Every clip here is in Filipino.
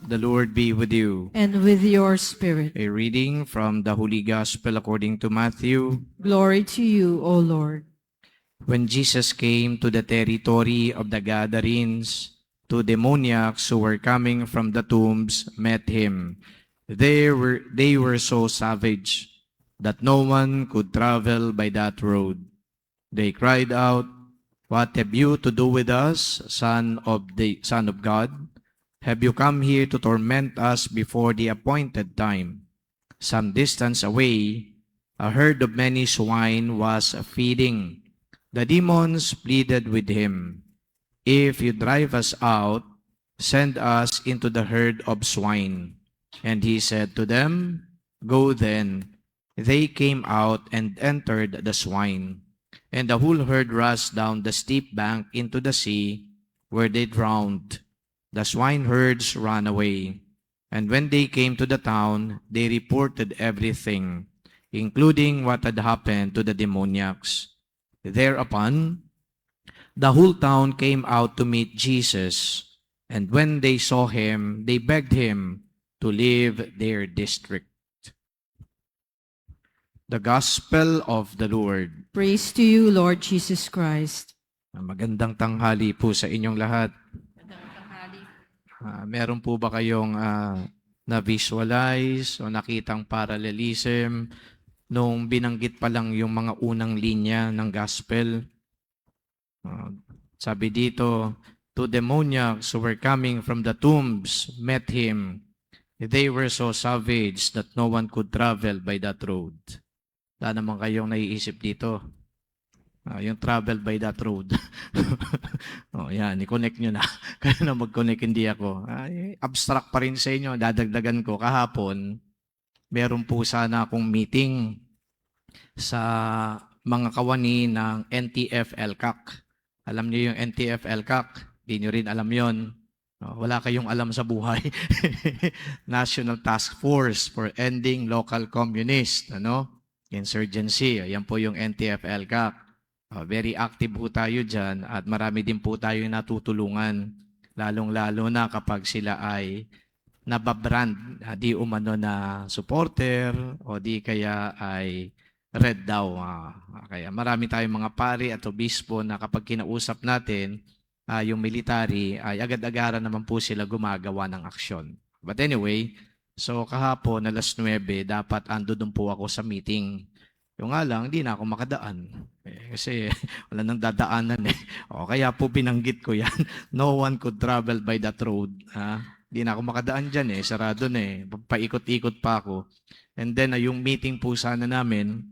The Lord be with you. and with your spirit. A reading from the Holy Gospel according to Matthew. Glory to you, O Lord. When Jesus came to the territory of the Gadarenes, two demoniacs who were coming from the tombs met him. They were so savage that no one could travel by that road. They cried out, "What have you to do with us, Son of God? Have you come here to torment us before the appointed time?" Some distance away, a herd of many swine was feeding. The demons pleaded with him, "If you drive us out, send us into the herd of swine." And he said to them, "Go then." They came out and entered the swine, and the whole herd rushed down the steep bank into the sea, where they drowned. The swineherds ran away, and when they came to the town, they reported everything, including what had happened to the demoniacs. Thereupon, the whole town came out to meet Jesus, and when they saw him, they begged him to leave their district. The Gospel of the Lord. Praise to you, Lord Jesus Christ. Magandang tanghali po sa inyong lahat. Meron po ba kayong na-visualize o nakitang parallelism nung binanggit pa lang yung mga unang linya ng Gospel? Sabi dito, two demoniacs who were coming from the tombs met him. They were so savage that no one could travel by that road. Wala naman kayong naiisip dito. Yung travel by that road. Yan, i-connect nyo na. Kaya na mag-connect, hindi ako. Abstract pa rin sa inyo. Dadagdagan ko. Kahapon, meron po sana akong meeting sa mga kawani ng NTF-ELCAC. Alam niyo yung NTF-ELCAC? Hindi nyo rin alam yon. Wala kayong alam sa buhay. National Task Force for Ending Local Communist Insurgency. Ayan po yung NTF-ELCAC. Very active po tayo dyan at marami din po tayo natutulungan, lalong-lalo na kapag sila ay nababrand, di umano na supporter o di kaya ay red daw. Kaya marami tayong mga pari at obispo na kapag kinausap natin yung military ay agad-agaran naman po sila gumagawa ng aksyon. But anyway, so kahapon alas 9 dapat ando doon po ako sa meeting. Yung nga lang, hindi na ako makadaan. Kasi wala nang dadaanan kaya po binanggit ko yan. No one could travel by that road. Hindi na ako makadaan dyan sarado na paikot-ikot pa ako. And then yung meeting po sana namin,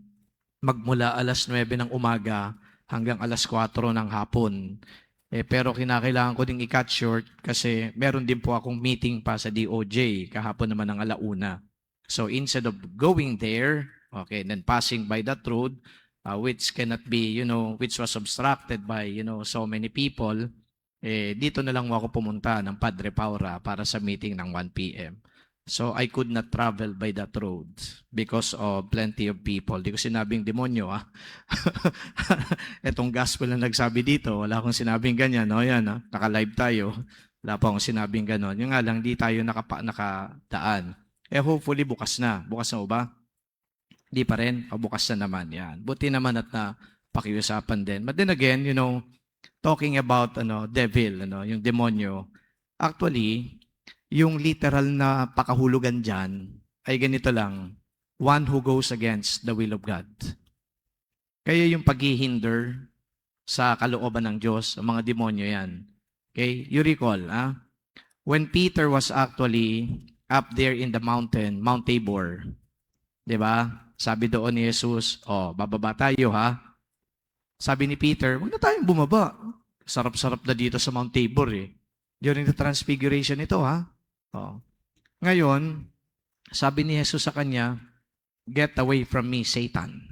magmula alas 9 ng umaga hanggang alas 4 ng hapon. Pero kinakailangan ko ding i-cut short kasi meron din po akong meeting pa sa DOJ kahapon naman ng alauna. So instead of going there, and then passing by that road, which cannot be, which was obstructed by, so many people, dito na lang ako pumunta ng Padre Paura para sa meeting ng 1 p.m. So I could not travel by that road because of plenty of people. Di ko sinabing demonyo, Itong gospel na nagsabi dito, wala akong sinabing ganyan, Yan, naka-live tayo. Wala pa akong sinabing ganon. Yung nga lang, di tayo nakadaan. Hopefully bukas na. Bukas na ba? Di pa rin, bukas na naman yan. Buti naman at pakiusapan din. But then again, talking about devil, yung demonyo, actually, yung literal na pakahulugan dyan ay ganito lang, one who goes against the will of God. Kaya yung paghihinder sa kalooban ng Diyos, ang mga demonyo yan. Okay? You recall, when Peter was actually up there in the mountain, Mount Tabor, di ba? Sabi doon ni Jesus, bababa tayo Sabi ni Peter, huwag na tayong bumaba. Sarap-sarap na dito sa Mount Tabor During the transfiguration ito Ngayon, sabi ni Jesus sa kanya, "Get away from me, Satan."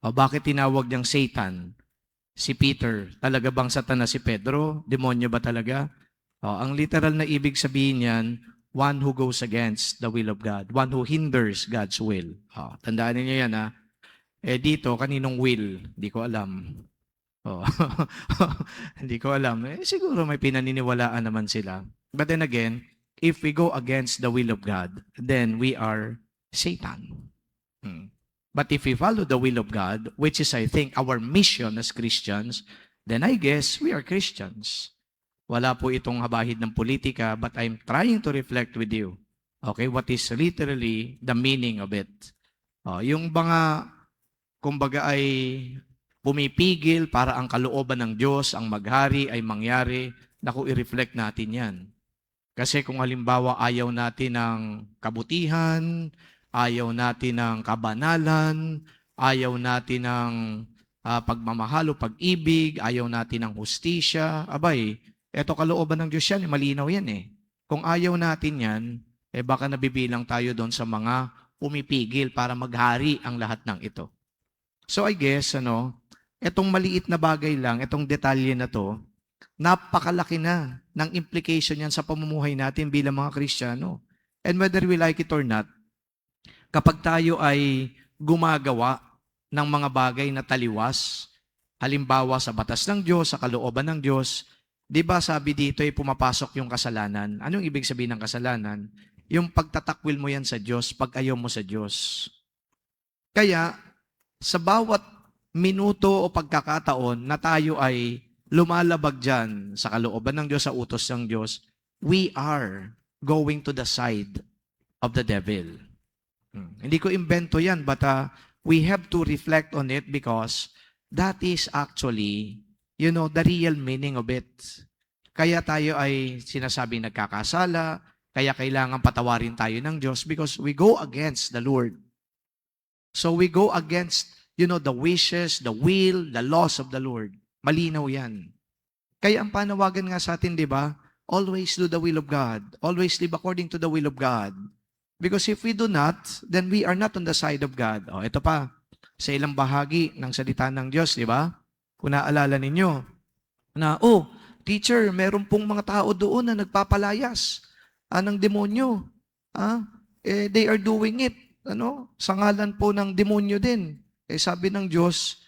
Bakit tinawag niyang Satan? Si Peter, talaga bang Satanas si Pedro? Demonyo ba talaga? Ang literal na ibig sabihin niyan, one who goes against the will of God. One who hinders God's will. Tandaan niyo yan dito, kaninong will? Hindi ko alam. Hindi ko alam. Siguro may pinaniniwalaan naman sila. But then again, if we go against the will of God, then we are Satan. But if we follow the will of God, which is, I think, our mission as Christians, then I guess we are Christians. Wala po itong habahid ng politika, but I'm trying to reflect with you, okay, what is literally the meaning of it. Yung mga, kumbaga ay pumipigil para ang kalooban ng Diyos, ang maghari ay mangyari, naku, i-reflect natin yan. Kasi kung halimbawa ayaw natin ng kabutihan, ayaw natin ng kabanalan, ayaw natin ng pagmamahal o pag-ibig, ayaw natin ng hustisya, abay, eto kalooban ng Diyos yan, malinaw yan eh. Kung ayaw natin yan, baka nabibilang tayo doon sa mga pumipigil para maghari ang lahat ng ito. So I guess, etong maliit na bagay lang, etong detalye na to, napakalaki na ng implication yan sa pamumuhay natin bilang mga Kristiyano. And whether we like it or not, kapag tayo ay gumagawa ng mga bagay na taliwas, halimbawa sa batas ng Diyos, sa kalooban ng Diyos, di ba sabi dito ay pumapasok yung kasalanan? Anong ibig sabihin ng kasalanan? Yung pagtatakwil mo yan sa Diyos, pag-ayaw mo sa Diyos. Kaya, sa bawat minuto o pagkakataon na tayo ay lumalabag dyan sa kalooban ng Diyos, sa utos ng Diyos, we are going to the side of the devil. Hindi ko imbento yan, but we have to reflect on it because that is actually, the real meaning of it. Kaya tayo ay sinasabing nagkakasala, kaya kailangan patawarin tayo ng Diyos because we go against the Lord. So we go against, the wishes, the will, the laws of the Lord. Malinaw yan. Kaya ang panawagan nga sa atin, di ba? Always do the will of God. Always live according to the will of God. Because if we do not, then we are not on the side of God. Ito pa, sa ilang bahagi ng salita ng Diyos, di ba? Kung naalala ninyo, na, teacher, meron pong mga tao doon na nagpapalayas ng demonyo. They are doing it. Sa ngalan po ng demonyo din. Sabi ng Diyos,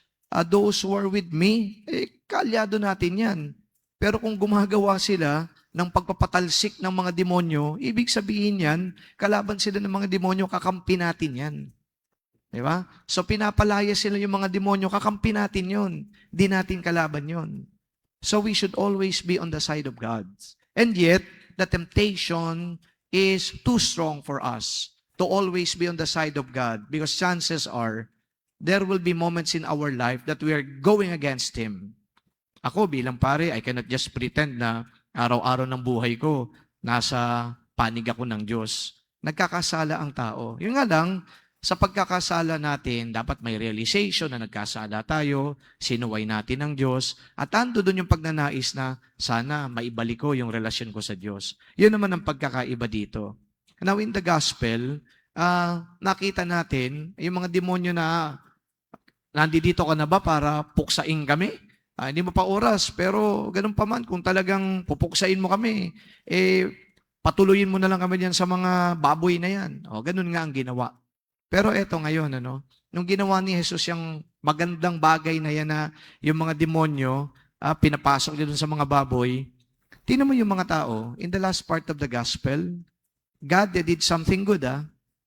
those who are with me, kalyado natin yan. Pero kung gumagawa sila ng pagpapatalsik ng mga demonyo, ibig sabihin yan, kalaban sila ng mga demonyo, kakampi natin yan. Di ba? So pinapalaya sila yung mga demonyo, kakampi natin yun. Di natin kalaban yun. So we should always be on the side of God. And yet, the temptation is too strong for us to always be on the side of God because chances are, there will be moments in our life that we are going against Him. Ako bilang pare, I cannot just pretend na araw-araw ng buhay ko, nasa panig ako ng Diyos. Nagkakasala ang tao. Yun nga lang, sa pagkakasala natin, dapat may realization na nagkasala tayo, sinuway natin ang Diyos, at ando doon yung pagnanais na sana maibalik ko yung relasyon ko sa Diyos. Yun naman ang pagkakaiba dito. Now in the gospel, nakita natin yung mga demonyo na nandito ka na ba para puksain kami? Hindi mo pa oras, pero ganun pa man, kung talagang pupuksain mo kami, patuloyin mo na lang kami diyan sa mga baboy na yan. Ganun nga ang ginawa. Pero eto ngayon, nung ginawa ni Jesus yung magandang bagay na yan na yung mga demonyo, pinapasok nila sa mga baboy, tingnan mo yung mga tao, in the last part of the gospel, God did something good,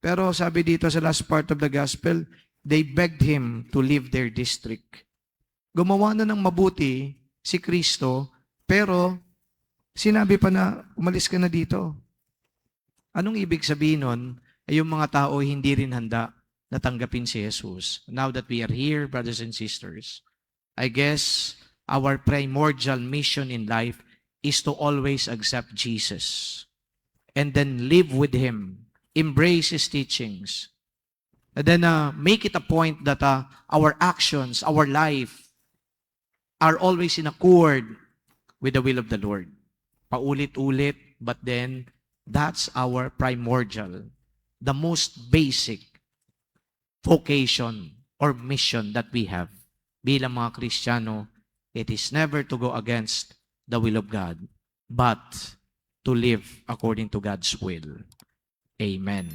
pero sabi dito sa last part of the gospel, they begged Him to leave their district. Gumawa na ng mabuti si Kristo, pero sinabi pa na, umalis ka na dito. Anong ibig sabihin nun? Yung mga tao hindi rin handa na tanggapin si Jesus. Now that we are here, brothers and sisters, I guess our primordial mission in life is to always accept Jesus and then live with Him, embrace His teachings, and then make it a point that our actions, our life, are always in accord with the will of the Lord. Paulit-ulit, but then that's our primordial, the most basic vocation or mission that we have. Bilang mga Kristiyano, it is never to go against the will of God, but to live according to God's will. Amen.